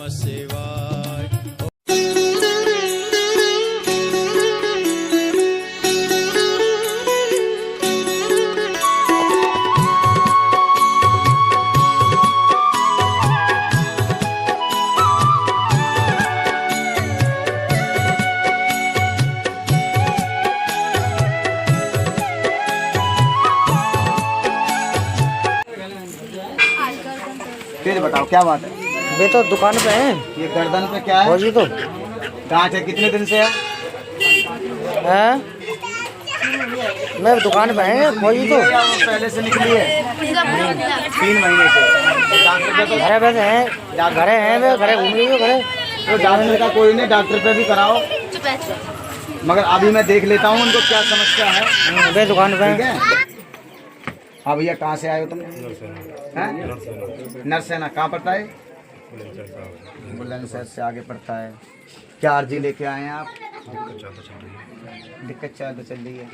नमः शिवाय। फिर बताओ क्या बात है? वे तो दुकान पे हैं। ये गर्दन पे क्या है? फौजी तो गांठ है, कितने दिन से है? हैं? मैं दुकान पे हैं फौजी तो। या वो पहले से निकली है? 3 महीने से। डॉक्टर पे तो घरे बैठे हैं, घरे हैं वे, घरे घूम रही हो घरे। तो डॉक्टर का कोई नहीं, डॉक्टर पे भी कराओ। मगर अभी मैं देख लेता हूँ उनको क्या समस्या है। वे दुकान पे ठीक हैं। है। हाँ भैया, कहाँ से आए हो तुम? नरसेना। कहाँ पड़ता है? बुलंदशहर से आगे पड़ता है। क्या अर्जी लेके आए हैं आप? दिक्कत ज़्यादा चल रही है।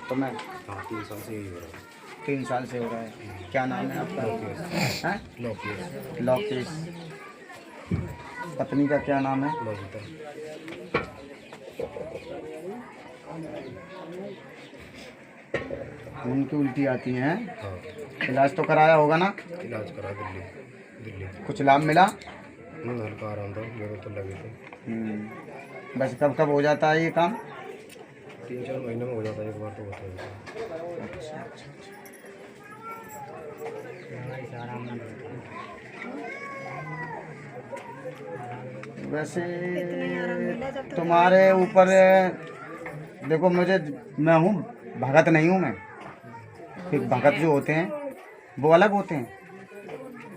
तो मैं 3 साल से यही हो रहा है। 3 साल से हो रहा है। क्या नाम है आपका? हैं? लोकेश। पत्नी का क्या नाम है? खून की उल्टी आती हैं। इलाज तो कराया होगा ना? इलाज करा दिल्ली। कुछ लाभ मिला? हल्का आराम था, मेरे तो लगे थे। बस कब कब हो जाता है ये काम? 3-4 महीने में हो जाता है, एक बार तो होता है। अच्छा। वैसे तुम्हारे ऊपर देखो, मैं हूँ भगत नहीं हूँ मैं। फिर भगत जो होते हैं वो अलग होते हैं।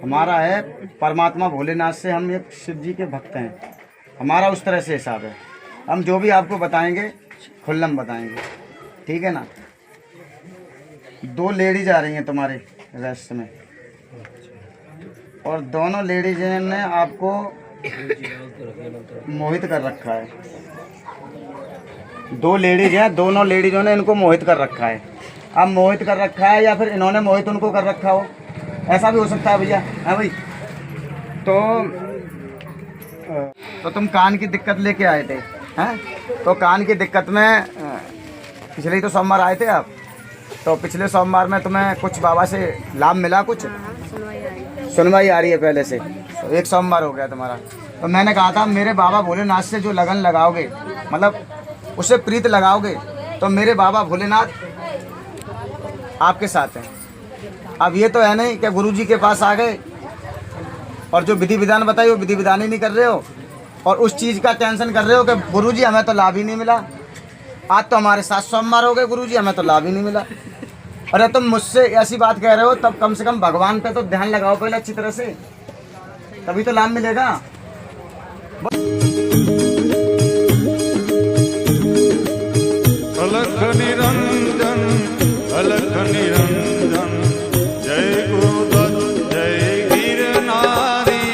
हमारा है परमात्मा भोलेनाथ से, हम एक शिव जी के भक्त हैं। हमारा उस तरह से हिसाब है। हम जो भी आपको बताएंगे खुल्लम बताएंगे, ठीक है ना? 2 लेडीज आ रही हैं तुम्हारे रेस्ट में, और दोनों लेडीज ने आपको मोहित कर रखा है। 2 लेडीज हैं, दोनों लेडीजों ने इनको मोहित कर रखा है। अब मोहित कर रखा है या फिर इन्होंने मोहित उनको कर रखा हो, ऐसा भी हो सकता है भैया। हाँ भाई, तो तुम कान की दिक्कत लेके आए थे, हैं? तो कान की दिक्कत में पिछले ही तो सोमवार आए थे आप। तो पिछले सोमवार में तुम्हें कुछ बाबा से लाभ मिला? कुछ सुनवाई आ रही है पहले से। तो 1 सोमवार हो गया तुम्हारा। तो मैंने कहा था मेरे बाबा भोलेनाथ से जो लगन लगाओगे, मतलब उससे प्रीत लगाओगे, तो मेरे बाबा भोलेनाथ आपके साथ हैं। अब ये तो है नहीं कि गुरुजी के पास आ गए और जो विधि विधान बताई वो विधि विधान ही नहीं कर रहे हो, और उस चीज़ का टेंशन कर रहे हो कि गुरुजी हमें तो लाभ ही नहीं मिला। आज तो हमारे 7 सोमवार हो गए गुरुजी, हमें तो लाभ ही नहीं मिला। अरे तुम मुझसे ऐसी बात कह रहे हो, तब कम से कम भगवान पे तो ध्यान लगाओ पहले अच्छी तरह से, तभी तो लाभ मिलेगा। अलख निरंजन, अलख निरंजन, जय गुरुदत्त जय गिरनारी।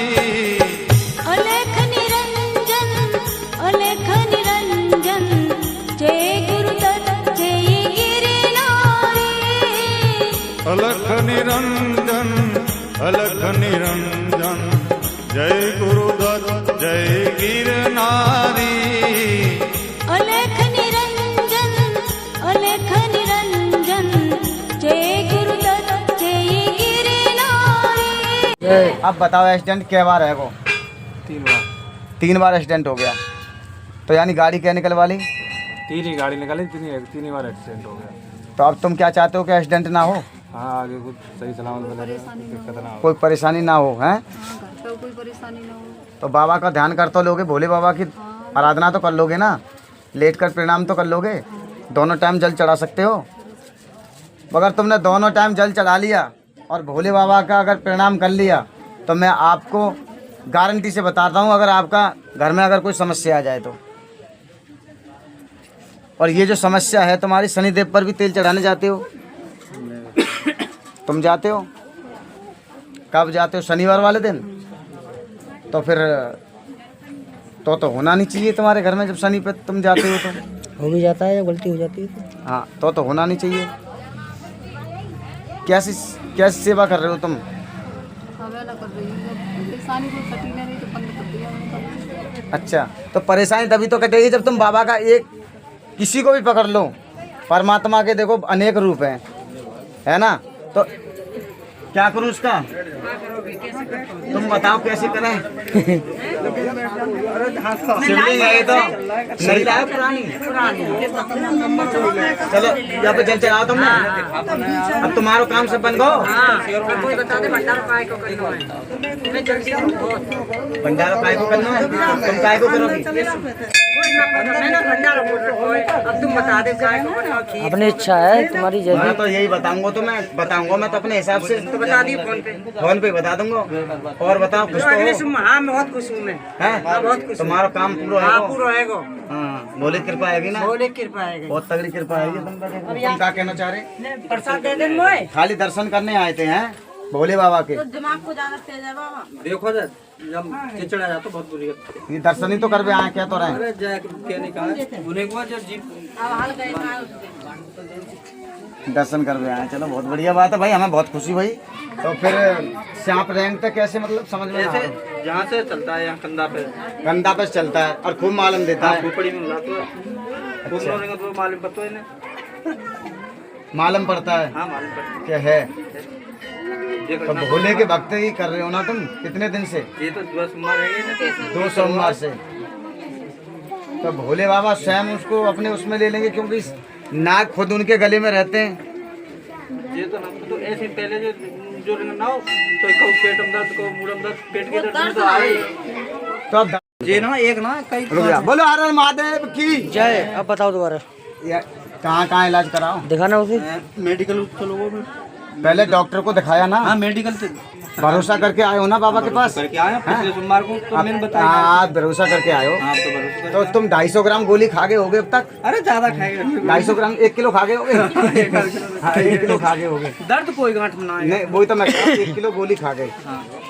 अलख निरंजन, अलख निरंजन, जय गुरुदत्त जय गिरनारी। अलख निरंजन, अलख निरंजन, जय गुरुदत्त जय गिरनारी। अलख निरंजन, अलख निरंजन, जय गुरुदत्त जय गिरनारी। अब बताओ एक्सीडेंट क्या बार है वो? 3 बार एक्सीडेंट हो गया। तो यानी गाड़ी क्या निकलवा ली? 3 ही गाड़ी निकाली, 3 ही बार एक्सीडेंट हो गया। तो अब तुम क्या चाहते हो कि एक्सीडेंट ना हो? हाँ, आगे कुछ सही सलामत बने रहे, दिक्कत ना हो। कोई परेशानी ना हो, हैं? कोई परेशानी ना हो। तो बाबा का ध्यान कर तो लोगे, भोले बाबा की आराधना तो कर लोगे ना, लेट कर प्रणाम तो कर लोगे, दोनों टाइम जल चढ़ा सकते हो। अगर तुमने दोनों टाइम जल चढ़ा लिया और भोले बाबा का अगर प्रणाम कर लिया, तो मैं आपको गारंटी से बताता हूँ, अगर आपका घर में अगर कोई समस्या आ जाए तो। और ये जो समस्या है तुम्हारी, शनिदेव पर भी तेल चढ़ाने जाते हो? तुम जाते हो? कब जाते हो? शनिवार वाले दिन? तो फिर तो होना नहीं चाहिए तुम्हारे घर में, जब शनि पे तुम जाते हो तो। हो भी जाता है, गलती हो जाती है। हाँ, तो होना नहीं चाहिए। कैसी सेवा कर रहे हो तुम? हमें ज्यादा कर रही हूँ, परेशानी को कटी नहीं रही तो बंद कर दिया मैंने। अच्छा, तो परेशानी तभी तो कटेगी जब तुम बाबा का एक किसी को भी पकड़ लो। परमात्मा के देखो अनेक रूप हैं, है ना। तो क्या करूं उसका, तुम बताओ कैसे करें। शिवलिंग है ये तो सही लाया, पुरानी चलो यहाँ पे जल चढ़ाओ तुमने। अब तुम्हारो काम सब बन गो। भंडारा काय को करना है, तुम काय को करोगी। अब तुम बता दे अपनी इच्छा है तुम्हारी जैसी। मैं तो यही बताऊंगा, तो मैं बताऊंगा, मैं तो अपने हिसाब से तो बता दी, फोन पे बता दूंगा। और बताओ खुश तो हो? हाँ मैं बहुत खुश हूँ। मैं बहुत खुश। तुम्हारा काम पूरा है, पूरा है। हाँ, बोले कृपा आएगी ना, बोले कृपा है, बहुत तगड़ी कृपा आएगी। तुम क्या कहना चाह रहे? प्रसाद दे दें मोए। खाली दर्शन करने आए थे हैं भोले बाबा के। तो दिमाग को ज्यादा तेज है बाबा। देखो जब खिचड़ा जाता तो बहुत बुरी बात है। ये दर्शन ही तो कर आए, क्या तो रहे। अरे जय के निकाल उन्हें को जब जीत अब हाल गए दर्शन कर आए, चलो बहुत बढ़िया बात है भाई, हमें बहुत खुशी हुई। तो फिर सांप रैंक तक कैसे, मतलब समझ में आ रहा? जहाँ से चलता है यहाँ कंधा पे चलता है और खूब मालूम देता है। खोपड़ी में मिलाता है। अच्छा। तो मालूम पता है ना, मालूम पड़ता है हाँ मालूम पड़ता क्या है। है। तो भोले के भक्त ही कर रहे हो ना तुम, कितने दिन से? ये तो 2 सोमवार है 2 सोमवार से। तो भोले बाबा स्वयं उसको अपने उसमें ले लेंगे, क्योंकि नाग खुद उनके गले में रहते हैं। ये तो ना तो ऐसे पहले जो ना हो तो कहो पेट में दर्द, कहो मूड में दर्द, पेट के दर्द तो आए। तो अब ये ना एक ना कई बोलो हर हर महादेव की जय। अब बताओ दोबारा कहाँ इलाज कराओ? दिखाना उसे मेडिकल चलो वो पहले डॉक्टर को दिखाया ना? हाँ मेडिकल से भरोसा करके आए हो ना बाबा के पास? करके आया पिछले सोमवार को तो मैंने बताया। आप भरोसा करके आए हो? हाँ तो भरोसा। तो तुम 250 ग्राम गोली खा गए होगे अब तक? अरे ज्यादा खाएगा 250 ग्राम, 1 किलो खा गए होगे? हाँ, 1 किलो खा गए होगे। दर्द कोई गांठ में ना है। नहीं वही तो मैं 1 किलो गोली खा गए।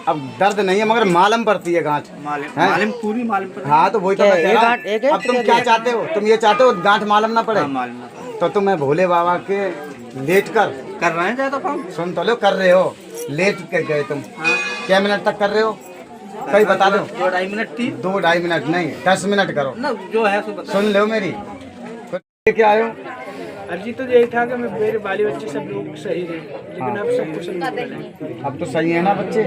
अब दर्द नहीं है मगर मालूम पड़ती है गांठ। मालूम पूरी मालूम। हाँ तो वही तो मैं कह रहा हूं। अब तुम क्या चाहते हो? तुम ये चाहते हो गांठ मालूम ना पड़े? तो तुम्हें भोले बाबा के लेट कर रहे हैं ज्यादा काम। सुन तो लो, कर रहे हो, लेट के गए तुम। क्या मिनट तक कर रहे हो कहीं बता दो? 2-2.5 मिनट थी। 2-2.5 मिनट नहीं, 10 मिनट करो ना जो है सो बता। सुन लो मेरी। क्या आयो? अर्जी तो यही था कि मेरे बाली बच्चे सब लोग सही रहे, लेकिन अब सब कुछ नहीं। अब तो सही है ना बच्चे?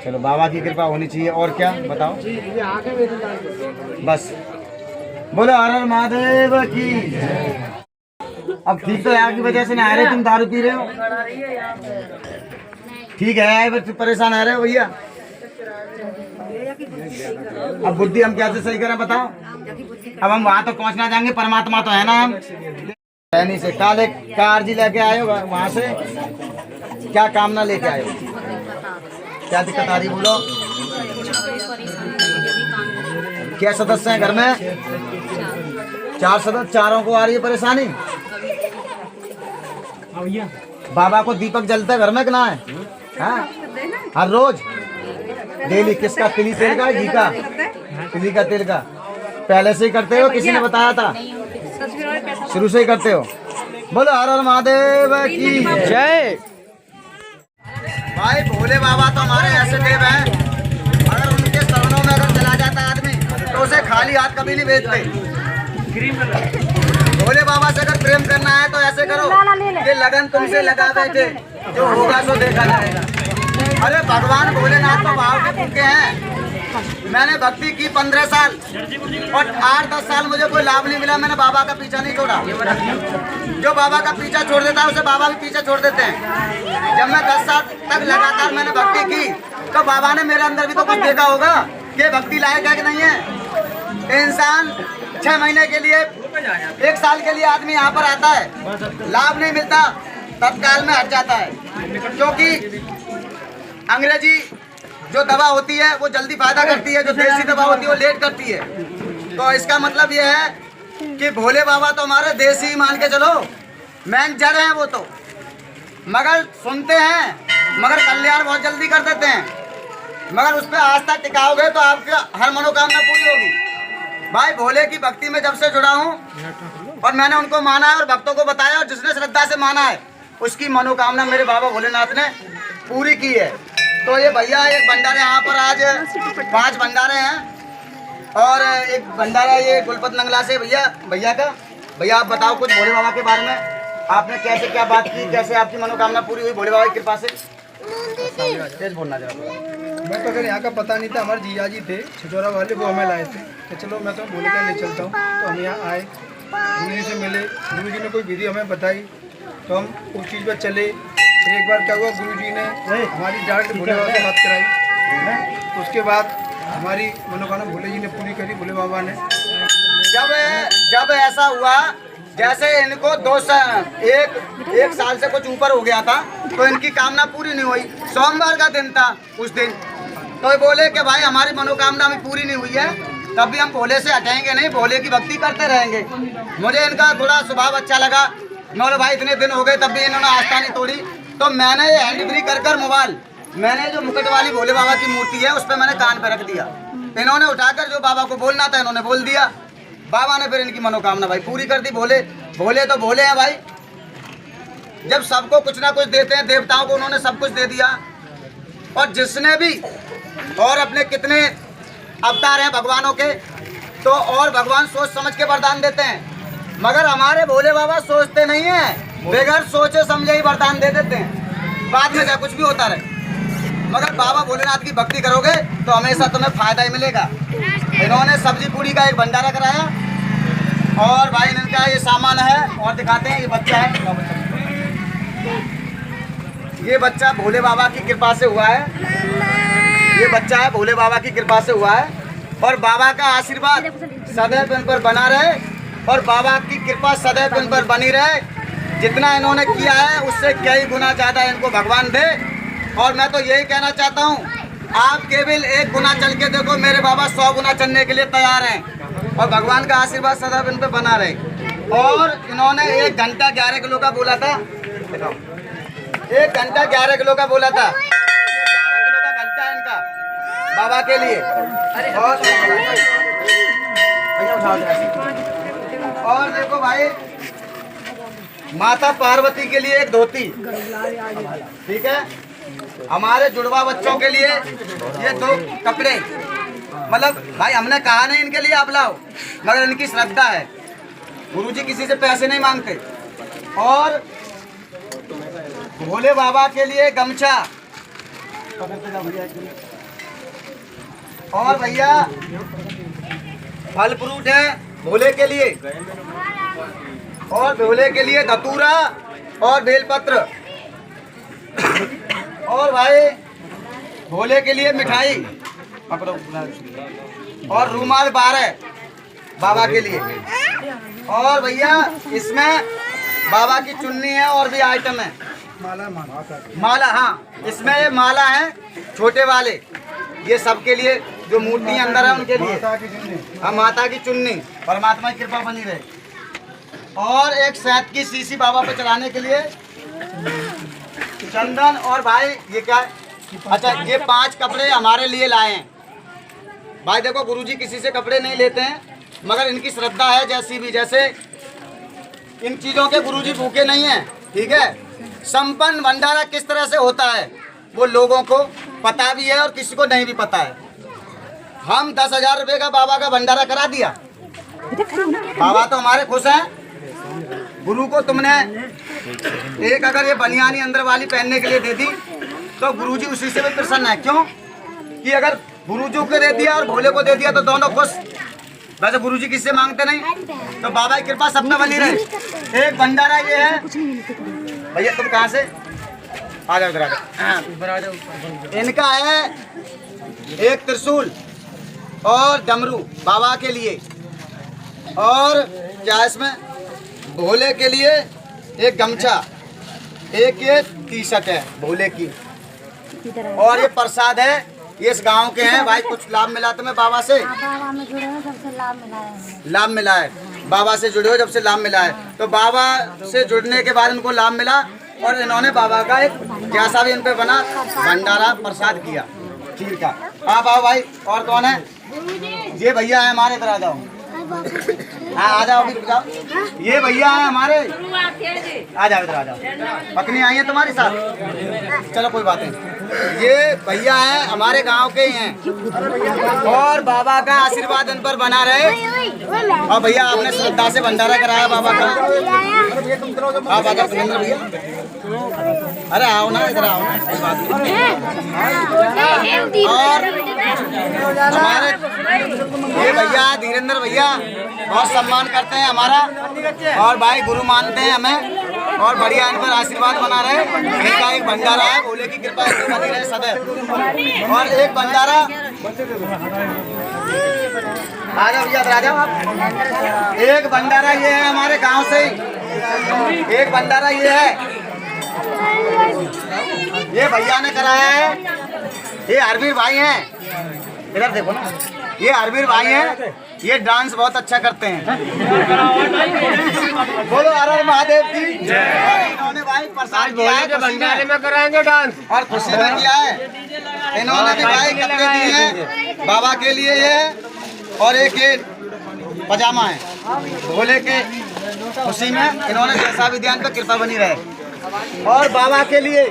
चलो बाबा की कृपा होनी चाहिए। और क्या बताओ? ये आगे मेरे बस बोलो हर हर महादेव की। अब ठीक तो है, आपकी वजह से नहीं आ रहे, तुम दारू पी रहे हो। ठीक है, बस परेशान आ रहे हो भैया। अब बुद्धि हम कैसे सही करें बताओ? अब हम वहाँ तो पहुँचना चाहेंगे, परमात्मा तो है ना हम। रहनी से काले का अर्जी लेके आए हो वहाँ से, क्या कामना लेके आए हो? क्या दिक्कत आ रही बोलो? क्या सदस्य हैं घर में? 4 सदस्य, चारों को आ रही है परेशानी। बाबा को दीपक जलता है घर में कि ना है? हाँ? हर रोज डेली। किसका? तिली तेल का, घी का? तिली का तेल का। पहले से ही करते हो, किसी ने बताया था? शुरू से ही करते हो? बोलो हर हर महादेव की जय। भाई भोले बाबा तो हमारे ऐसे देव हैं, अगर उनके शरणों में अगर चला जाता आदमी तो उसे खाली हाथ कभी नहीं भेजते। भोले बाबा से अगर प्रेम करना है तो ऐसे करो कि लगन तुमसे लगा बैठे, जो होगा सो देखा जाएगा। अरे भगवान भोलेनाथ तो भाव के भूखे हैं। मैंने भक्ति की 15 साल और 8-10 साल मुझे कोई लाभ नहीं मिला। मैंने बाबा का पीछा नहीं छोड़ा। जो बाबा का पीछा छोड़ देता है उसे बाबा भी पीछा छोड़ देते हैं। जब मैं 10 साल तक लगातार मैंने भक्ति की तो बाबा ने मेरे अंदर भी तो कुछ देखा होगा कि भक्ति लायक है कि नहीं है। इंसान 6 महीने के लिए, 1 साल के लिए आदमी यहाँ पर आता है, लाभ नहीं मिलता, तत्काल में हट जाता है, क्योंकि अंग्रेजी जो दवा होती है वो जल्दी फायदा करती है, जो देसी दवा होती है वो लेट करती है। तो इसका मतलब ये है कि भोले बाबा तो हमारे देसी मान के चलो, मैन जड़ हैं वो तो, मगर सुनते हैं मगर कल्याण बहुत जल्दी कर देते हैं। मगर उस पर आस्था टिकाओगे तो आपकी हर मनोकामना पूरी होगी। भाई भोले की भक्ति में जब से जुड़ा हूँ और मैंने उनको माना है और भक्तों को बताया, और जिसने श्रद्धा से माना है उसकी मनोकामना मेरे बाबा भोलेनाथ ने पूरी की है। तो ये भैया एक भंडारे यहाँ पर आज 5 भंडारे हैं और एक भंडारा ये गुलपत नंगला से भैया का। भैया आप बताओ कुछ भोले बाबा के बारे में, आपने कैसे क्या बात की, कैसे आपकी मनोकामना पूरी हुई भोले बाबा की कृपा से? तेज बोलना जरा। मैं तो अगर यहाँ का पता नहीं था, हमारे जीजा जी थे छिचोरा वाले, वो हमें लाए थे कि चलो मैं तो भोले का ले चलता हूँ। तो हम यहाँ आए, गुरु जी से मिले, गुरु जी ने कोई विधि हमें बताई तो हम उस चीज़ पर चले। फिर एक बार क्या हुआ, गुरु जी ने हमारी डायरेक्ट भोले बाबा से बात कराई। उसके बाद हमारी मनोकामना भोले जी ने पूरी करी, भोले बाबा ने। जब ऐसा हुआ जैसे इनको एक साल से कुछ ऊपर हो गया था तो इनकी कामना पूरी नहीं हुई। सोमवार का दिन था उस दिन, तो बोले कि भाई हमारी मनोकामना अभी पूरी नहीं हुई है, तब भी हम भोले से हटेंगे नहीं, भोले की भक्ति करते रहेंगे। मुझे इनका थोड़ा स्वभाव अच्छा लगा। मैं बोले भाई इतने दिन हो गए तब भी इन्होंने आस्था नहीं तोड़ी। तो मैंने ये हैंड फ्री कर मोबाइल, मैंने जो मुकुट वाली भोले बाबा की मूर्ति है उस पर मैंने कान पे रख दिया। इन्होंने उठाकर जो बाबा को बोलना था इन्होंने बोल दिया। बाबा ने फिर इनकी मनोकामना भाई पूरी कर दी। भोले तो भोले हैं भाई, जब सबको कुछ ना कुछ देते हैं, देवताओं को उन्होंने सब कुछ दे दिया। और जिसने भी और अपने कितने अवतार हैं भगवानों के, तो और भगवान सोच समझ के वरदान देते हैं, मगर हमारे भोले बाबा सोचते नहीं हैं, बगैर सोचे समझे ही वरदान दे देते हैं। बाद में क्या कुछ भी होता रहे, मगर बाबा भोलेनाथ की भक्ति करोगे तो हमेशा तुम्हें फायदा ही मिलेगा। इन्होंने सब्जी पूरी का एक भंडारा कराया और भाई इनका ये सामान है और दिखाते हैं। ये बच्चा है, ये बच्चा भोले बाबा की कृपा से हुआ है, ये बच्चा है भोले बाबा की कृपा से हुआ है। और बाबा का आशीर्वाद सदैव इन पर बना रहे और बाबा की कृपा सदैव इन पर बनी रहे। जितना इन्होंने किया है उससे कई गुना ज़्यादा इनको भगवान दे। और मैं तो यही कहना चाहता हूँ, आप केवल 1 गुना चल के देखो, मेरे बाबा 100 गुना चलने के लिए तैयार हैं और भगवान का आशीर्वाद सदैव इन पे बना रहे। और इन्होंने 1 घंटा 11 किलो का बोला था, 1 घंटा 11 किलो का बोला था, 11 किलो का घंटा है इनका बाबा के लिए। और देखो भाई, माता पार्वती के लिए एक धोती, ठीक है, हमारे जुड़वा बच्चों के लिए ये 2 कपड़े। मतलब भाई हमने कहा नहीं इनके लिए आप लाओ, मगर इनकी श्रद्धा है। गुरुजी किसी से पैसे नहीं मांगते। और भोले बाबा के लिए गमछा, और भैया फल फ्रूट है भोले के लिए, और भोले के लिए धतूरा और बेलपत्र, और भाई भोले के लिए मिठाई और रूमाल 12 बाबा के लिए। और भैया इसमें बाबा की चुन्नी है और भी आइटम है, माला, हाँ इसमें ये माला है छोटे वाले, ये सबके लिए जो मूर्ति अंदर है उनके लिए। हाँ माता की चुन्नी, परमात्मा की कृपा बनी रहे। और एक शहद की शीशी बाबा पे चढ़ाने के लिए, चंदन। और भाई ये क्या है, अच्छा ये 5 कपड़े हमारे लिए लाए हैं भाई। देखो गुरुजी किसी से कपड़े नहीं लेते हैं, मगर इनकी श्रद्धा है जैसी भी, जैसे इन चीज़ों के गुरुजी भूखे नहीं हैं, ठीक है। संपन्न भंडारा किस तरह से होता है वो लोगों को पता भी है और किसी को नहीं भी पता है। हम 10,000 रुपये का बाबा का भंडारा करा दिया, बाबा तो हमारे खुश हैं। गुरु को तुमने एक अगर ये बनियानी अंदर वाली पहनने के लिए दे दी तो गुरुजी उसी से भी प्रसन्न है। क्यों कि अगर गुरुजी को दे दिया और भोले को दे दिया तो दोनों खुश। वैसे गुरुजी किससे मांगते नहीं, तो बाबा की कृपा सब में बनी रहे। एक भंडारा ये है भैया, तुम कहाँ से आ जाओ, इधर आ जाओ। इनका है एक त्रिशूल और डमरू बाबा के लिए, और क्या इसमें भोले के लिए एक गमछा, एक ये टी-शर्ट है भोले की, और ये प्रसाद है। ये इस गांव के हैं भाई। कुछ लाभ मिला तुम्हें बाबा से? बाबा में जुड़े हो, जब से लाभ मिला है। लाभ मिला है, बाबा से जुड़े हो जब से लाभ मिला है। तो बाबा से जुड़ने के बाद इनको लाभ मिला और इन्होंने बाबा का एक जैसा भी इन पे बना भंडारा प्रसाद किया, ठीक है। आप आओ भाई। और कौन है? ये भैया है हमारे, इधर आ जाओ। हाँ आ जाओ अभी जाओ। ये भैया हैं हमारे, आ जाओ इधर आ जाओ। पत्नी आई है तुम्हारी साथ, चलो कोई बात नहीं। ये भैया हैं हमारे गांव के ही हैं और बाबा का आशीर्वाद इन पर बना रहे। और भैया आपने श्रद्धा से भंडारा कराया बाबा का। आप आ जाओ सुरेंद्र भैया, अरे आओ ना इधर आओ ना, कोई बात नहीं। और हमारे ये भैया धीरेन्द्र भैया बहुत सम्मान करते हैं हमारा और भाई गुरु मानते हैं हमें और बढ़िया इन पर आशीर्वाद बना रहे। इनका एक भंडारा है, भोले की कृपा इस पर बनी रहे सदैव। और एक भंडारा आ जाओ भैया, आ जाओ आप। एक भंडारा ये है हमारे गांव से ही, एक भंडारा ये है, ये भैया ने कराया है। ये हरवीर भाई हैं, इधर देखो ना, ये हरवीर भाई हैं, ये डांस बहुत अच्छा करते हैं। बोलो हर हर महादेव की। इन्होंने भाई प्रसाद किया है, भंडारे में कराएंगे डांस और खुशी में किया है। इन्होंने भी भाई कपड़े दिए हैं बाबा के लिए ये, और एक ये पजामा है भोले के खुशी में। इन्होंने जैसा भी ध्यान पर कृपा बनी रहे। और बाबा के लिए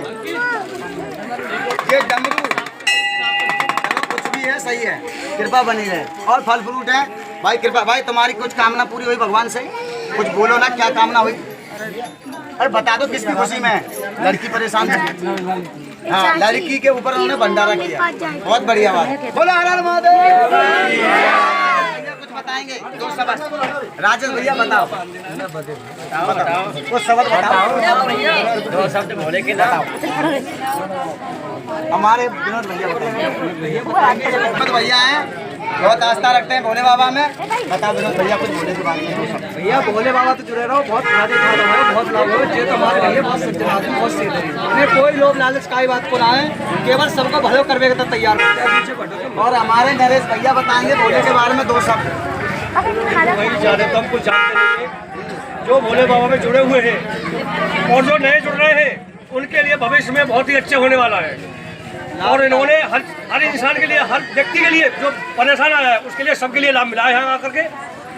ये डमरू, कुछ भी है सही है, कृपा बनी रहे। और फल फ्रूट है भाई, कृपा भाई तुम्हारी कुछ कामना पूरी हुई भगवान से, कुछ बोलो ना क्या कामना हुई। अरे बता दो किसकी खुशी में है, लड़की परेशान है। हाँ लड़की के ऊपर उन्होंने भंडारा किया, बहुत बढ़िया बात। बोलो हर हर महादेव। कुछ बताएंगे दो शब्द, राजेश भैया बताओ, कुछ शब्द बताओ, दो शब्द भोले के बताओ। हमारे विनोद भैया बताएंगे। विनोद भैया हैं, बहुत आस्था रखते हैं भोले बाबा में। बता विनोद भैया कुछ भोले के बारे में। भैया भोले बाबा तो जुड़े रहो, बहुत फायदे है, बहुत लाभ हो। जे तुम्हारे भैया बहुत सच्चे आदमी, बहुत सीधे हैं। उन्हें कोई लोभ लालच का बात को ना है, केवल सबको भलो करने का तैयार रहते हैं। और हमारे नरेश भैया बताएंगे भोले के बारे में दो शब्द। वही ज्यादा कम कुछ जानते नहीं, जो भोले बाबा में जुड़े हुए हैं और जो नए जुड़ रहे हैं उनके लिए भविष्य में बहुत ही अच्छे होने वाला है। और इन्होंने हर इंसान के लिए, हर व्यक्ति के लिए जो परेशान आया है उसके लिए, सबके लिए लाभ मिला है यहाँ आकर के।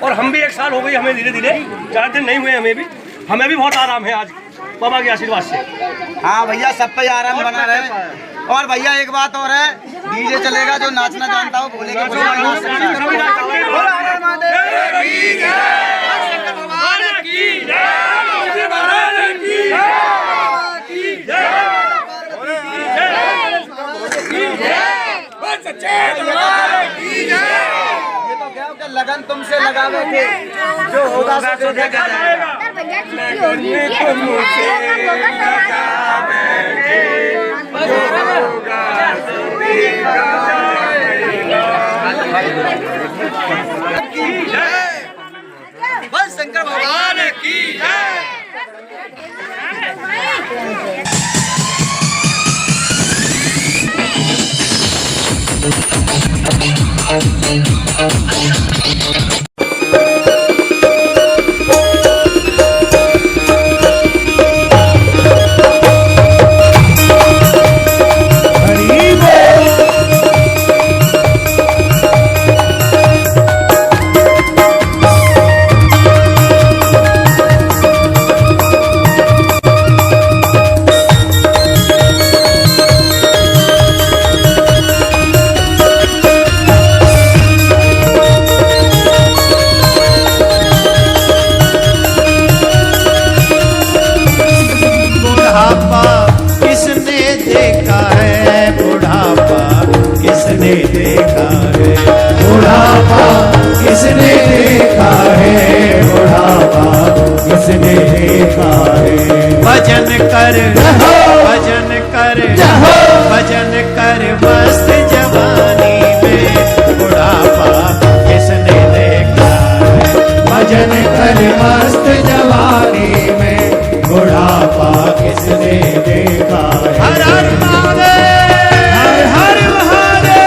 और हम भी 1 साल हो गई हमें, धीरे धीरे, ज़्यादा दिन नहीं हुए हमें भी बहुत आराम है आज बाबा के आशीर्वाद से। हाँ भैया सब पे आराम बना रहे। और भैया एक बात और है, डीजे चलेगा, जो नाचना जानता हो भोले के लगन तुमसे लगावे थे, जो होगा सो देखा जाएगा। बस शंकर भगवान की जय। भजन कर मस्त जवानी में, बुढ़ापा किसने देखा है। भजन कर मस्त जवानी में, बुढ़ापा किसने देखा है। हर हर महादेव, हर हर महादेव।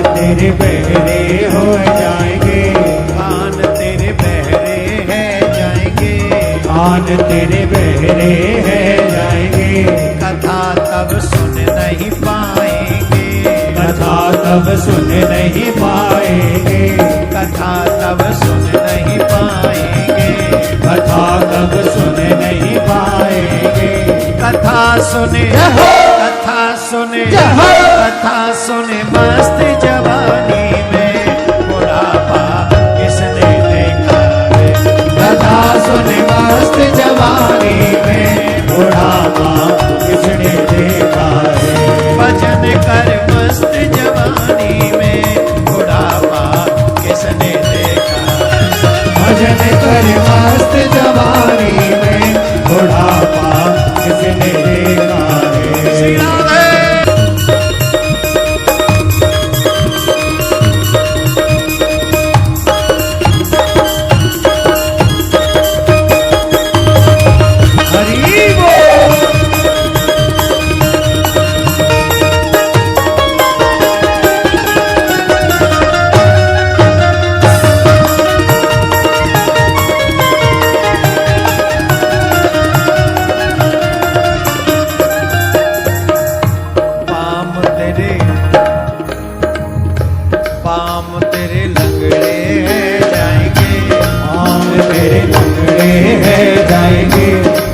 तेरे बहरे हो जाएंगे, कान तेरे बहरे है जाएंगे, कान तेरे बहरे है जाएंगे। कथा तब सुन नहीं पाएंगे, कथा तब सुन नहीं पाएंगे, कथा तब सुन नहीं पाएंगे, कथा तब सुन नहीं पाएंगे। कथा सुने, कथा सुने, कथा सुने मस्त जवानी में बुढ़ापा किसने देखा है। कथा सुने मस्त जवानी में बुढ़ापा किसने देखा है। भजन कर मस्त जवानी में बुढ़ापा किसने देखा है। भजन कर मस्त जवानी में बुढ़ापा किसने देखा है। श्री राम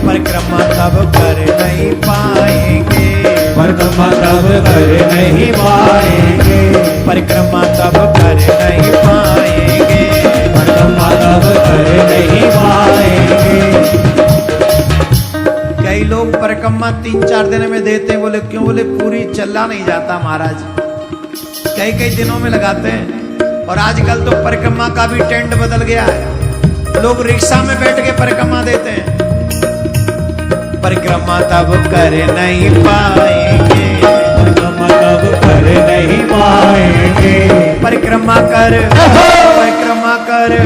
परिक्रमा तब कर नहीं पाएंगे, परिक्रमा तब कर नहीं पाएंगे, परिक्रमा तब कर नहीं पाएंगे। कई लोग परिक्रमा 3-4 दिन में देते, बोले क्यों? बोले पूरी चला नहीं जाता महाराज, कई कई दिनों में लगाते हैं। और आजकल तो परिक्रमा का भी ट्रेंड बदल गया है, लोग रिक्शा में बैठ के परिक्रमा देते हैं। परिक्रमा तब कर नहीं पाएंगे, परिक्रमा तब कर नहीं पाएंगे। परिक्रमा कर, परिक्रमा कर,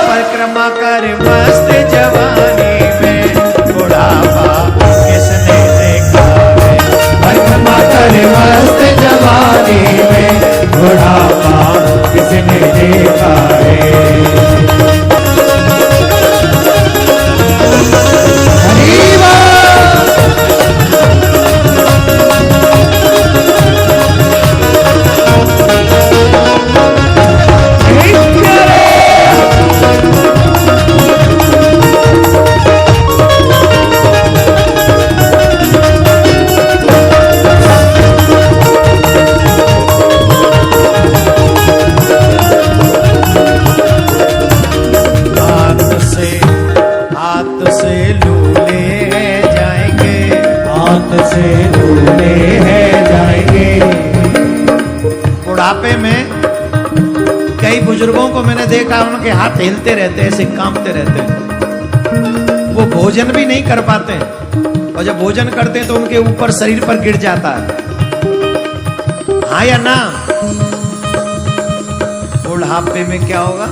परिक्रमा कर मस्त जवानी में बुढ़ापा किसने देखा है। परिक्रमा कर मस्त जवानी में बुढ़ापा किसने देखा है। बुढ़ापे में कई बुजुर्गों को मैंने देखा, उनके हाथ हिलते रहते हैं, ऐसे कांपते रहते हैं। वो भोजन भी नहीं कर पाते, और जब भोजन करते हैं तो उनके ऊपर शरीर पर गिर जाता है। हाँ या ना? बुढ़ापे में क्या होगा?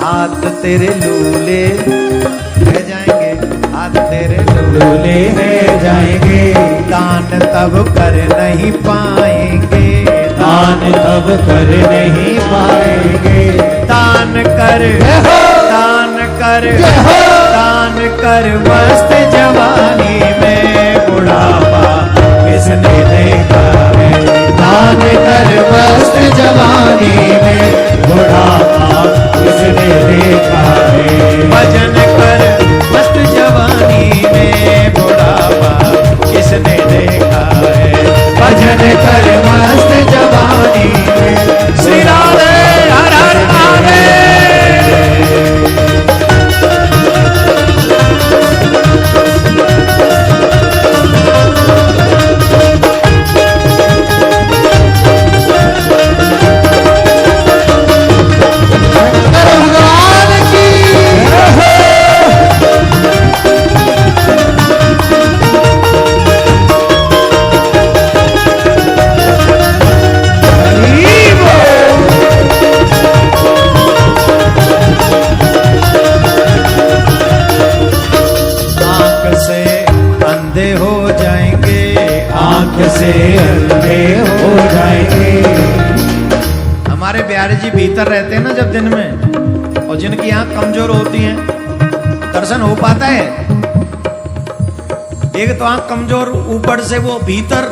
हाथ तेरे लूले रह जाएंगे, हाथ तेरे लूले रह जाएंगे। दान तब कर नहीं पाएंगे, दान तब कर नहीं पाएंगे। दान कर, दान कर, दान कर मस्त जवानी में बुढ़ापा किसने देखा है। दान कर मस्त जवानी में बुढ़ापा किसने देखा है। भजन कर मस्त जवानी में बुढ़ापा किसने देखा है। भजन कर मस्त जवानी में। श्री राधे हर हर महादेव। से अंधे हो जाएंगे। हमारे बिहारी जी भीतर रहते हैं ना जब दिन में, और जिनकी आंख कमजोर होती है दर्शन हो पाता है। एक तो आंख कमजोर, ऊपर से वो भीतर,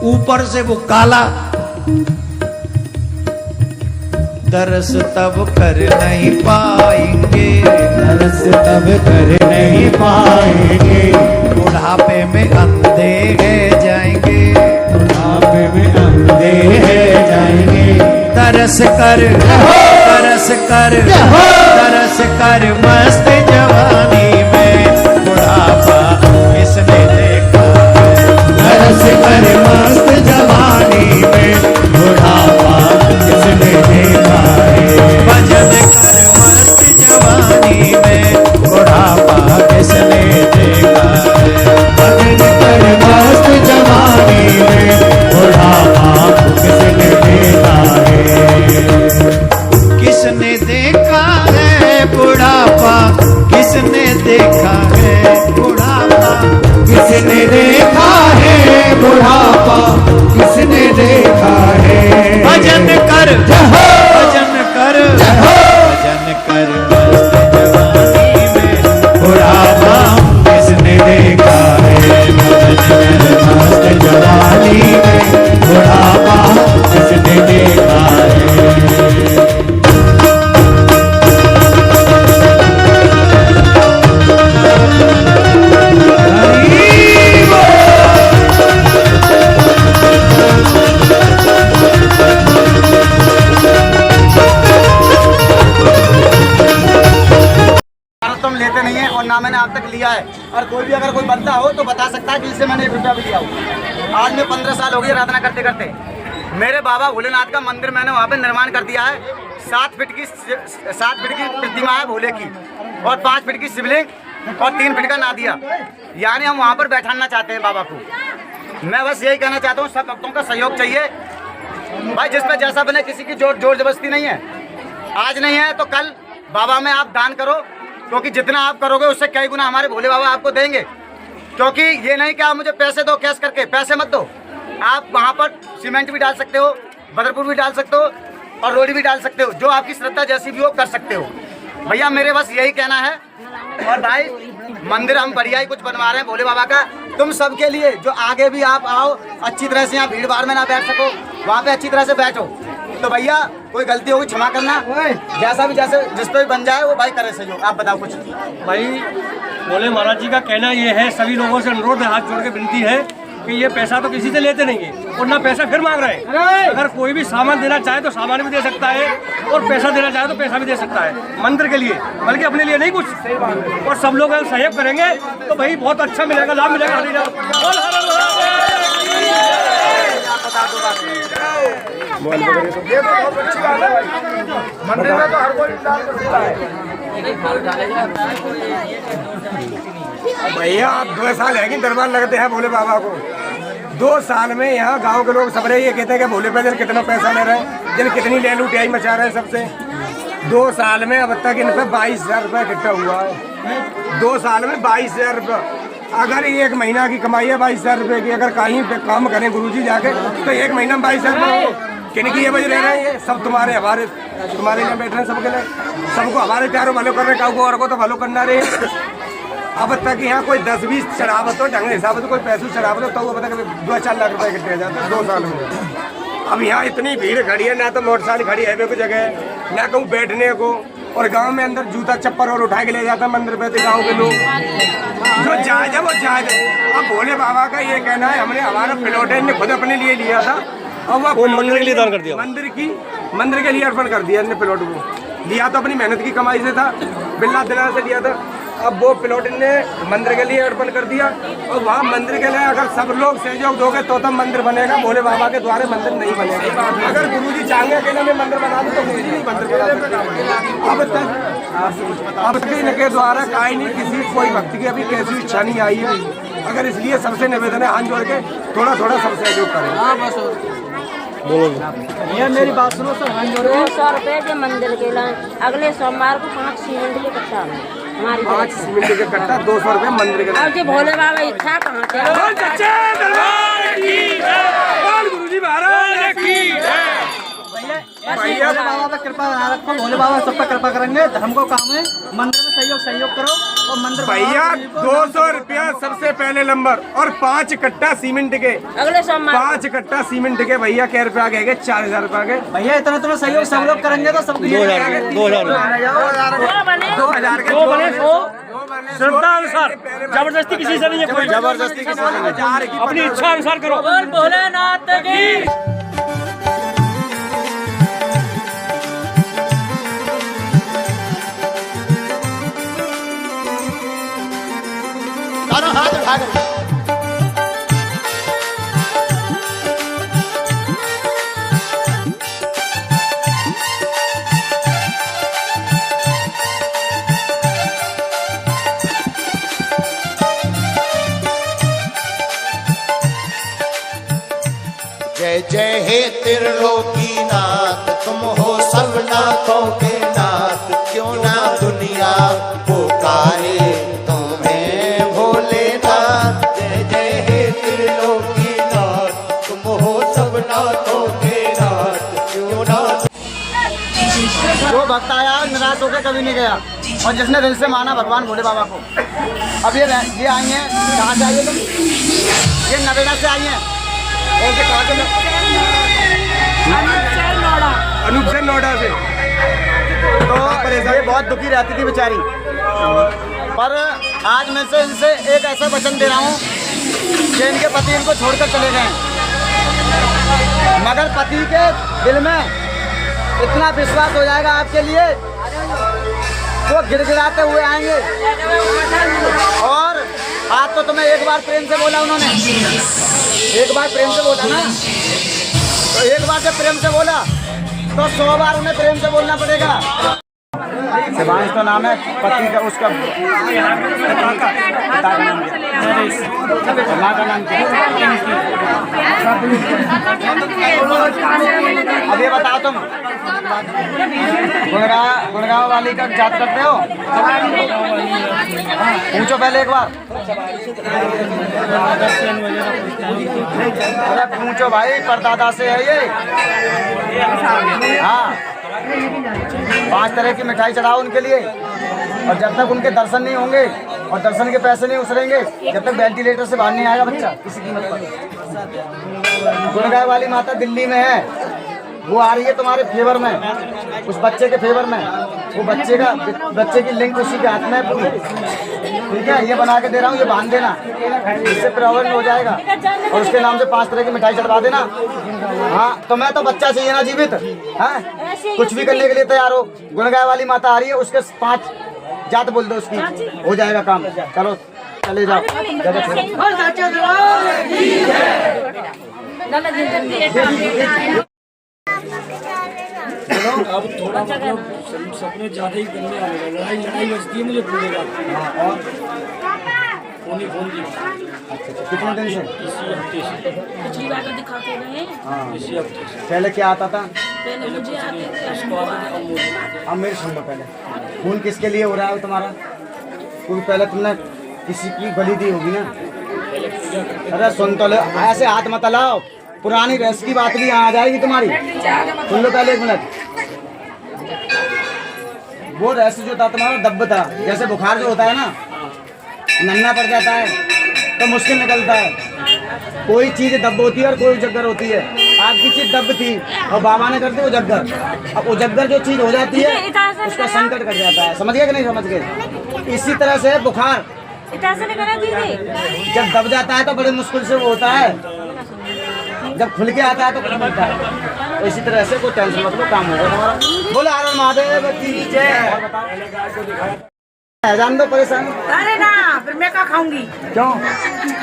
ऊपर से वो काला। दरस तब कर नहीं पाएंगे, दरस तब कर नहीं पाएंगे, बुढ़ापे में अंधे है जाएंगे, बुढ़ापे में अंधे है जाएंगे। तरस कर, तरस कर, तरस कर मस्त जवानी में, बुढ़ापा किसने देखा है। तरस कर मस्त जवानी में, बुढ़ापा किसने देखा है। भजन कर मस्त जवानी में, बुढ़ापा किसने देखा है। भजन कर मस्त जवानी में, बुढ़ापा किसने देखा है। किसने देखा है बुढ़ापा, किसने देखा है बुढ़ापा, किसने देखा है बुढ़ापा, किसने देखा है। भजन कर, भजन कर, भजन कर मस्त जवानी में, बुढ़ापा किसने देखा है। भजन कर मस्त जवानी में, बुढ़ापा किसने देखा है। तुम लेते नहीं है और ना मैंने आप तक लिया है। और कोई भी अगर कोई बंदा हो तो बता सकता है कि इससे मैंने 1 रुपया भी लिया हो। आज में 15 साल हो गई आराधना करते करते। मेरे बाबा भोलेनाथ का मंदिर मैंने वहाँ पे निर्माण कर दिया है। 7 फीट की प्रतिमा है भोले की, और 5 फीट की शिवलिंग और 3 फीट का नादिया। यानी हम वहाँ पर बैठाना चाहते हैं बाबा को। मैं बस यही कहना चाहता हूँ, सब भक्तों का सहयोग चाहिए भाई। जिस पर जैसा बने, किसी की जोर जबरदस्ती नहीं है। आज नहीं है तो कल बाबा में आप दान करो, क्योंकि जितना आप करोगे उससे कई गुना हमारे भोले बाबा आपको देंगे। क्योंकि ये नहीं कि आप मुझे पैसे दो कैश करके, पैसे मत दो। आप वहाँ पर सीमेंट भी डाल सकते हो, बदरपुर भी डाल सकते हो और रोडी भी डाल सकते हो। जो आपकी श्रद्धा जैसी भी हो कर सकते हो भैया। मेरे बस यही कहना है। और भाई मंदिर हम बढ़िया ही कुछ बनवा रहे हैं भोले बाबा का, तुम सबके लिए। जो आगे भी आप आओ अच्छी तरह से, यहाँ भीड़ भाड़ में ना बैठ सको, वहाँ पे अच्छी तरह से बैठो। तो भैया कोई गलती होगी क्षमा करना। जैसा भी जैसे जिस पे भी बन जाए वो भाई करे सहयोग। आप बताओ कुछ। भाई भोले महाराज जी का कहना ये है, सभी लोगों से अनुरोध है, हाथ जोड़ के विनती है कि ये पैसा तो किसी से लेते नहीं है और ना पैसा फिर मांग रहे हैं। अगर कोई भी सामान देना चाहे तो सामान भी दे सकता है, और पैसा देना चाहे तो पैसा भी दे सकता है मंदिर के लिए, बल्कि अपने लिए नहीं कुछ। और सब लोग अगर सहयोग करेंगे तो भाई बहुत अच्छा मिलेगा, लाभ मिलेगा। मंदिर में तो हर कोई भैया आप 2 साल है कि दरबार लगते हैं भोले बाबा को। 2 साल में यहाँ गांव के लोग सब रहे ये कहते हैं कि भोले पे जन कितना पैसा ले रहे हैं, जन कितनी ले लुटियाई मचा रहे हैं सबसे। 2 साल में अब तक इन पे 22,000 रुपये इकट्ठा हुआ है। 2 साल में 22,000 रुपये। अगर 1 महीना की कमाई है 22,000 रुपये की, अगर कहीं पे काम करें गुरुजी जाके तो 1 महीना में 22,000 रुपये किनकी ये बज रह रहे हैं। सब तुम्हारे हमारे तुम्हारे लिए बैठ रहे हैं, सबके लिए, सबको हमारे चारों भलो कर रहे हैं, और को तो भलो करना रहे। अब तक यहाँ कोई 10-20 चढ़ावत हो ढंग हिसाब से, कोई पैसे चढ़ावत हो तो वो पता 2-4 लाख रुपए इकट्ठे जाते हैं 2 साल में। अब यहाँ इतनी भीड़ खड़ी है, ना तो मोटरसाइकिल खड़ी है कोई जगह, ना कहूँ बैठने को। और गांव में अंदर जूता चप्पल और उठा के ले जाता मंदिर पे गांव के लोग। जो जायज है वो जायज है। अब भोले बाबा का ये कहना है, हमने हमारा प्लॉट है खुद अपने लिए लिया था और वो मंदिर के लिए दान कर दिया। मंदिर के लिए अर्पण कर दिया हमने। प्लॉट को लिया तो अपनी मेहनत की कमाई से था, बिल्ला दिला से लिया था। अब वो प्लॉट ने मंदिर के लिए अर्पण कर दिया, और वहाँ मंदिर के लिए अगर सब लोग सहयोग दोगे तो तब मंदिर बनेगा। भोले बाबा के द्वारा मंदिर नहीं बनेगा। अगर गुरुजी चाहेंगे अकेले में मंदिर बना दो तो गुरुजी नहीं मंदिर बना सकते। अब तक इनके द्वारा काई नहीं किसी कोई भक्ति की अभी कैसी इच्छा नहीं आई है। अगर इसलिए सबसे निवेदन है हाथ जोड़ के थोड़ा थोड़ा सब सहयोग करें। ये मेरी बात सुनो सर, हाथ जोड़ 200 रुपए के मंदिर के लिए अगले सोमवार को 5 सीमेंट के कट्टा हमारी 5 सीमेंट के कट्टा 200 रुपए मंदिर के। अब जो भोले बाबा इच्छा कहाँ गुरुजी महाराज की जय। भैया बाबा पे कृपा बना रखो, भोले बाबा सब पे कृपा करेंगे। धर्म को काम है, मंदिर में सहयोग करो और मंदिर भैया 200 रुपया सबसे पहले नंबर और 5 कट्टा सीमेंट के, अगले सोमवार 5 कट्टा सीमेंट के भैया क्या रुपया गए? 4000 रुपया के भैया। इतना सहयोग सब लोग करेंगे तो सब 2000 के श्रद्धा अनुसार, जबरदस्ती किसी से नहीं है, कोई जबरदस्ती किसी से नहीं। अपनी इच्छा अनुसार करो। भोलेनाथ की हाथ उठा कर जय जय हे त्रिलोकीनाथ, तुम हो सब नाथों के नाथ। क्यों ना दुनिया पुकारे तुम्हें भोलेनाथ। जय जय हे त्रिलोकीनाथ, तुम हो सब नाथों के नाथ। क्यों ना जो भक्त आया निराश होकर कभी नहीं गया, और जिसने दिल से माना भगवान भोले बाबा को। अब ये आई हैं, कहाँ से आई है तुम? ये नवेड़ा से आई हैं। और ये कहाँ से? अनूप से नोएडा से। तो ये बहुत दुखी रहती थी बेचारी, पर आज मैं से इनसे एक ऐसा वचन दे रहा हूँ कि इनके पति इनको छोड़कर चले गए, मगर पति के दिल में इतना विश्वास हो जाएगा आपके लिए, वो गिड़गिड़ाते हुए आएंगे। और आज तो तुम्हें एक बार प्रेम से बोला उन्होंने, एक बार प्रेम से बोला ना, तो एक बार जब प्रेम से बोला तो 100 बार उन्हें प्रेम से बोलना पड़ेगा। शिवांश तो नाम है पति का, उसका माँ का नाम क्या? अब ये बताओ तुम गुड़गांव वाली का जात करते हो? पूछो पहले एक बार, अरे पूछो भाई, परदादा से है ये। हाँ, 5 तरह की मिठाई चढ़ाओ उनके लिए, और जब तक उनके दर्शन नहीं होंगे और दर्शन के पैसे नहीं उछलेंगे, जब तक वेंटिलेटर से बाहर नहीं आएगा बच्चा किसी कीमत पर। गुड़गांव वाली माता दिल्ली में है, वो आ रही है तुम्हारे फेवर में, उस बच्चे के फेवर में। वो बच्चे की लिंक उसी के हाथ में है पूरी, ठीक है? ये बना के दे रहा हूँ, ये बांध देना, इससे प्रॉब्लम हो जाएगा। और उसके नाम से 5 तरह की मिठाई चढ़वा देना। हाँ, तो मैं तो बच्चा चाहिए ना जीवित, हाँ, कुछ भी करने के लिए तैयार हो। गुड़गांव वाली माता आ रही है, उसके 5 जात बोल दो, उसकी हो जाएगा काम। चलो चले जाओ। अब थोड़ा सपने ज्यादा ही करने आ गए, लड़ाई बजती है मुझे पूरे रात। और फोन की कितने दिन से? इसी हफ्ते से। पिछली बार तो दिखा के गए, इसी हफ्ते से। पहले क्या आता था? पहले मुझे आते अब मेरे सुन लो पहले, खून किसके लिए हो रहा है तुम्हारा? क्योंकि पहले तुमने किसी की बलि दी होगी ना। अरे सुन तो लो, ऐसे हाथ मत लाओ, पुरानी रस की बात भी यहाँ आ जाएगी तुम्हारी। सुन लो पहले 1 मिनट। वो रस जो था तुम्हारा दब्ब था, जैसे बुखार जो होता है ना, नन्ना पड़ जाता है तो मुश्किल निकलता है। कोई चीज़ दब्ब होती है और कोई उजग्गर होती है। आपकी चीज़ दब्ब थी और बाबा ने कर दी उजग्गर। अब उजग्गर जो चीज़ हो जाती है उसका संकट कर जाता है। समझ गए कि नहीं समझ गए? इसी तरह से बुखार जब दब जाता है तो बड़ी मुश्किल से वो होता है, जब खुल के आता है तो खत्म होता है। तो इसी तरह से कोई टेंशन मत लो, काम होगा तुम्हारा। बोलो हर हर महादेव की जय। जान दो परेशान। अरे ना, फिर मैं क्या खाऊंगी? क्यों?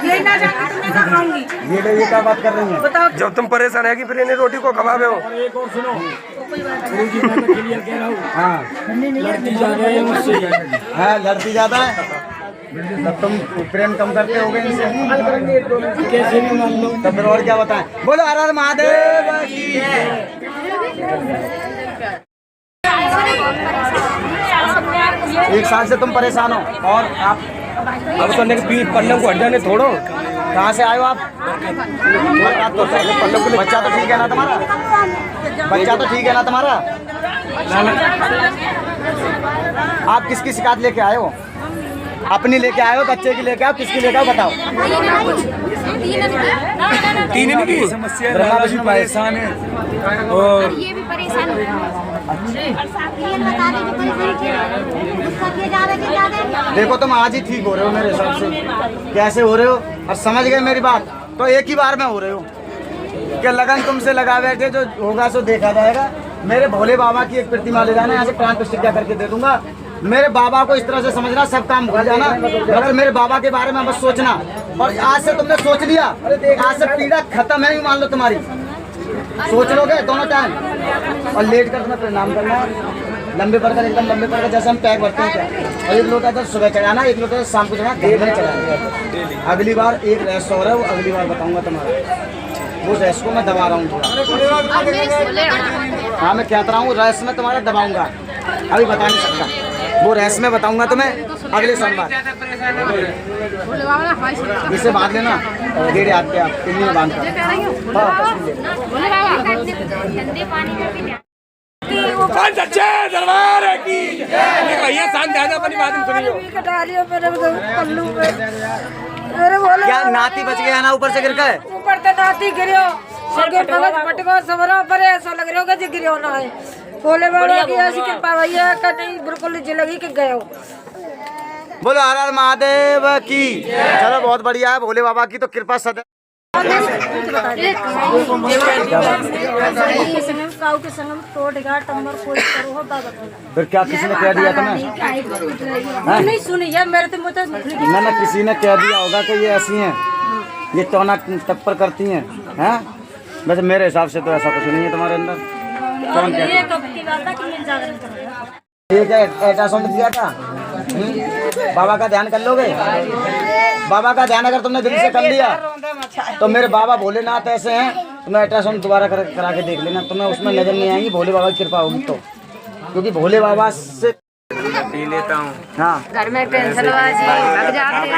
यही ना जाके तो मैं क्या खाऊंगी? ये क्या बात कर रही है? बताओ। जब तुम परेशान है कि फिर इन्हें रोटी को खवावे हो। एक और सुनो, गुरुजी मैं तो क्लियर कह रहा हूँ, हाँ, लड़ती ज्यादा है मुझसे। है लड़ती ज्यादा है, तब तुम प्रेम कम करते होगे इनसे। कैसे भी मान लो। तब फिर और क्या बताएं? बोलो हर हर महादेव की जय। एक साल से तुम परेशान हो और आप अब तो पल्लव को हट जाने छोड़ो। कहाँ से आए हो आप? तो बच्चा तो ठीक है ना तुम्हारा? बच्चा तो ठीक है ना तुम्हारा? आप किसकी शिकायत लेके आए हो? अपनी लेके आए हो, बच्चे की लेके आओ, किसकी लेके आओ बताओ। तीन इनकी समस्या परेशान है और ये भी परेशान देखो तुम आज ही ठीक हो रहे हो मेरे हिसाब से। कैसे हो रहे हो? और समझ गए मेरी बात? तो एक ही बार में हो रहे हो कि लगन तुमसे लगा बैठे, जो होगा सो देखा जाएगा। मेरे भोले बाबा की एक प्रतिमा ले जाना, यहाँ से प्राण प्रतिष्ठा करके दे दूंगा। मेरे बाबा को इस तरह से समझना, सब काम भूल जाना, मगर मेरे बाबा के बारे में बस सोचना। और आज से तुमने सोच लिया, आज से पीड़ा खत्म है, मान लो तुम्हारी। सोच लोगे दोनों टाइम और लेट कर तुम्हें प्रणाम करना, लंबे पड़कर, एकदम लंबे पड़कर, जैसे हम पैक भरते हैं क्या। और एक लोटा तो सुबह चढ़ाना, एक लोटा शाम को चढ़ाना, देर में चढ़ाना। अगली बार एक रैस हो रहा है, वो अगली बार बताऊंगा तुम्हारा। वो रैस को मैं दबा रहा हूँ थोड़ा। हाँ मैं कहता रहा हूँ, रैस में तुम्हारा दबाऊंगा, अभी बता नहीं सकता। वो रैस में बताऊंगा तुम्हें अगले सोमवार। इसे बांध लेना, डेढ़े हाथ पे आप पिन्नी में बांध कर। दरबार की भैया शांत ज़्यादा अपनी बात सुनियो। क्या नाती बच गया ना ऊपर से गिर गए? ऊपर तो नाती गिरो, सगे भगत पटको सबरा पर ऐसा लग रहा होगा जो गिरो ना है। भोले बाबा की ऐसी कृपा भैया का नहीं, बिल्कुल जिंदगी के गए हो। बोलो हर हर महादेव की। चलो बहुत बढ़िया है, भोले बाबा की तो कृपा सदा। फिर क्या किसी ने कह दिया तुम्हें? नहीं सुनी है मेरे तो मुझे ना किसी ने कह दिया होगा कि ये ऐसी हैं, ये टोना टप्पर करती हैं, हैं? वैसे मेरे हिसाब से तो ऐसा कुछ नहीं है तुम्हारे अंदर। कौन कहता? ये क्या अल्ट्रासाउंड दिया था? बाबा का ध्यान कर लोगे? बाबा का ध्यान अगर तुमने दिल से कर लिया तो मेरे बाबा भोलेनाथ ऐसे हैं, तुम्हें अल्ट्रासाउंड दोबारा करा के देख लेना, तुम्हें उसमें नजर नहीं आएंगी। भोले बाबा की कृपा होगी तो, क्योंकि भोले बाबा से पी लेता हूँ। हाँ घर में टेंशन लग जाते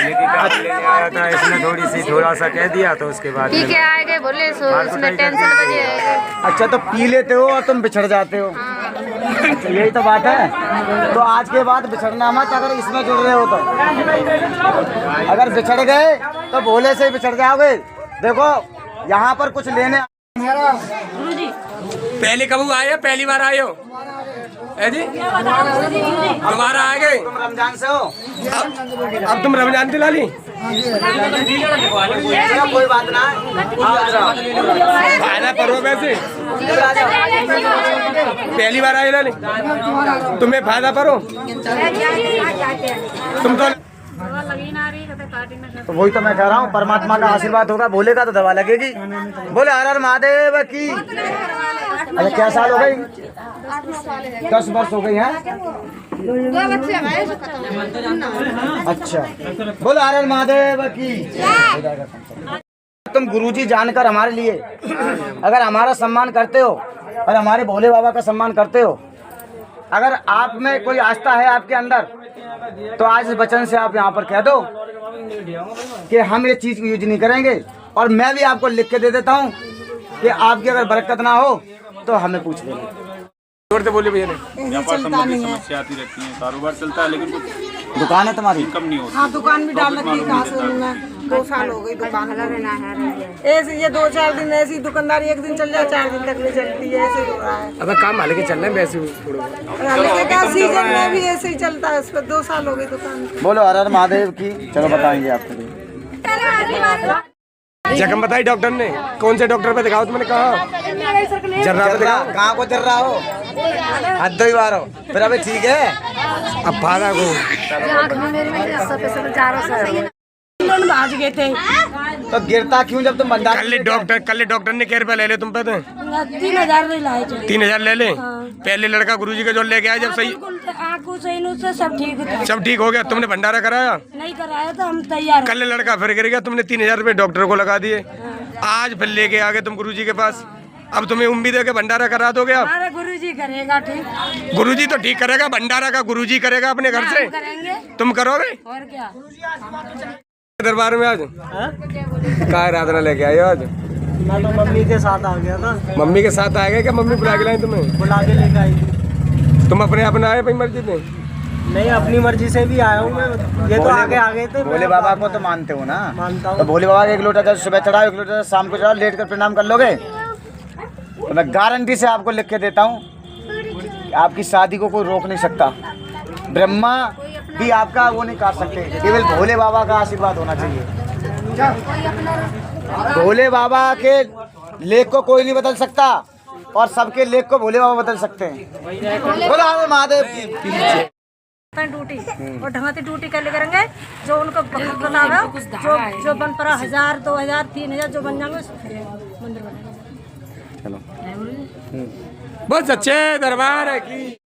आया था, इसने थोड़ा सा कह दिया तो उसके बाद पी के आए गए बोले उसमें टेंशन बजे। अच्छा तो पी लेते हो और तुम बिछड़ जाते हो। अच्छा यही तो बात है। तो आज के बाद बिछड़ना मत, अगर इसमें जुड़ रहे हो तो। अगर बिछड़ गए तो भोले से ही बिछड़ जाओगे। देखो यहाँ पर कुछ लेने पहले कब आए हो? पहली बार आए हो जी? दोबारा आ गए? तुम रमजान से हो? अब तुम रमजान दिला ली? कोई बात ना, फायदा करो वैसे। पहली बार आए ना, तुम्हें फायदा करो तुम तो। तो वही तो मैं कह रहा हूँ, परमात्मा का आशीर्वाद होगा, भोले का तो दवा लगेगी। बोले हर हर महादेव की। अच्छा क्या साल हो गई? 10 वर्ष हो गई हैं। अच्छा बोले हर हर महादेव की। तुम गुरुजी जानकर हमारे लिए अगर हमारा सम्मान करते हो और हमारे भोले बाबा का सम्मान करते हो, अगर आप में कोई आस्था है आपके अंदर, तो आज इस वचन से आप यहाँ पर कह दो कि हम ये चीज़ यूज नहीं करेंगे। और मैं भी आपको लिख के दे देता हूँ कि आपकी अगर बरकत ना हो तो हमें पूछ लेना। जोर से बोलिए भैया ने। चलता नहीं है, समस्या आती रहती है, कारोबार चलता है लेकिन कुछ दुकान है तुम्हारी? कम नहीं होता। हाँ दुकान भी डाल रखी है, कहाँ से लूँगा? 2 साल हो गई दुकान ऐसे। ये 2-4 दिन ऐसी दुकानदारी, एक दिन चल जाए 4 दिन तक नहीं चलती है, ऐसे हो रहा है। अब काम हाल के चल रहे हैं वैसे क्या सीजन में भी ऐसे ही चलता है, इस पर 2 साल हो गए दुकान। बोलो हर हर महादेव की। चलो बताएंगे आपको। जख्म बताई डॉक्टर ने, कौन से डॉक्टर पे दिखाओ? तुमने कहा जर्रा पे दिखाओ। कहाँ को चल रहा हो? हद ही बार हो फिर। अभी ठीक है अब फादा को भाज गए थे तो गिरता क्यों जब तुम बंदा? कल डॉक्टर ने क्या रुपया ले ले तुम पे? 3000 लाए थे। 3000 ले ले। पहले लड़का गुरुजी का जो लेके आया, जब सही आँखों से सब ठीक था। सब ठीक हो गया, तुमने भंडारा कराया? नहीं कराया था, हम तैयार। कल लड़का फिर गिर गया, तुमने 3000 रुपये डॉक्टर को लगा दिए। आज फिर लेके आ गए तुम गुरुजी के पास। अब तुम्हें उम्मीद है कि भंडारा करा दोगे? आप गुरुजी करेगा ठीक। गुरुजी तो ठीक करेगा, भंडारा का गुरुजी करेगा अपने घर से। तुम करोगे? और क्या दरबार में आज कहाँ आराधना लेके आए हो? आज मैं तो मम्मी के साथ आ गया था। मम्मी के साथ आ गए क्या? मम्मी बुला के लाई तुम्हें? बुला के लेके आई। तुम अपने आप आए अपनी मर्जी से? नहीं, अपनी मर्जी से भी आया हूँ मैं। ये तो आगे आ गए थे। भोले बाबा को तो मानते हो ना? मानता हूँ। तो भोले बाबा का 1 लोटा जल सुबह चढ़ाओ, 1 लोटा जल शाम को चढ़ाओ, लेट कर प्रणाम कर लोगे तो मैं गारंटी से आपको लिख के देता हूँ कि आपकी शादी को कोई रोक नहीं सकता। ब्रह्मा भी आपका वो नहीं काट सकते, केवल भोले बाबा का आशीर्वाद होना चाहिए। भोले बाबा के लेख को कोई नहीं बदल सकता और सबके लेख को भोले बाबा बदल सकते हैं। बोला महादेव की ड्यूटी और ढंगती ड्यूटी कर ले करेंगे। जो उनको बतावे जो बन पड़ा 1000 2000 3000 जो बन जाएंगे मंदिर बनेगा। बस अच्छे दरबार है की